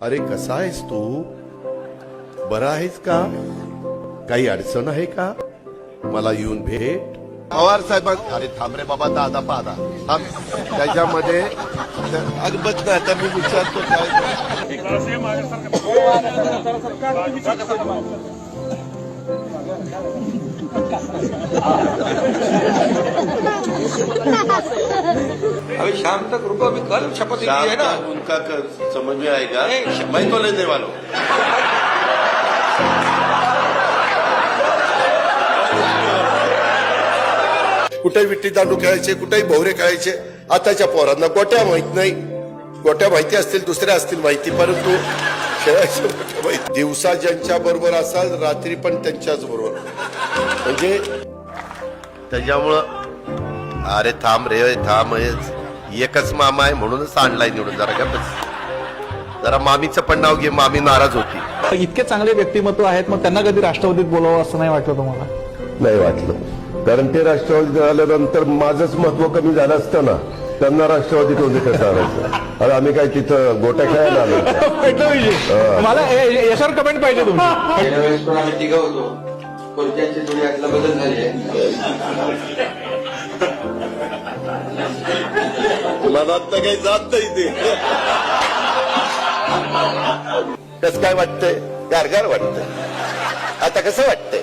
अरे कसा आहेस तू? बरा आहेस का? काही अडचण आहे का? मला येऊन भेट. पवार साहेब, अरे थांब रे बाबा, दादा पादा थांब. त्याच्यामध्ये अगबत नाही, आता मी विचारतो अभी शाम तक रुको, अभी कल शपथ ली है ना. उनका समझ में आएगा. मैं तो लेने वाला हूं. कुठे विट्टी दांडू खेळायचे, कुठेही भोवरे खेळायचे. आताच्या पोरांना गोट्या माहित नाही. गोट्या माहिती असतील, दुसऱ्या असतील माहिती, परंतु खेळायचं गोट्या माहिती. दिवसा ज्यांच्या बरोबर असाल, रात्री पण त्यांच्याच बरोबर. म्हणजे त्याच्यामुळं अरे थांब रे थांब, एकच मामा आहे म्हणूनच आणलाय निवडून. जरा का बस, जरा मामीचं पण नाव घे. मामी नाराज होती. इतके चांगले व्यक्तिमत्व आहेत, मग त्यांना कधी राष्ट्रवादीत बोलावं असं नाही वाटलं तुम्हाला? नाही वाटलं, कारण ते राष्ट्रवादीत आल्यानंतर माझंच महत्व कमी झालं असतं ना. त्यांना राष्ट्रवादीत होते कसं आणायचं? अरे आम्ही काय तिथं गोट्या खेळायला आलो? मला याच्यावर कमेंट पाहिजे तुमची. गेल्या वेळेस पण आम्ही तिघं होतो. खुर्च्यांची थोडी आतला बदल झाली आहे. मनात तर काही जात नाही ते. कसं काय वाटतंय? गारगार वाटतंय. आता कसं वाटतंय?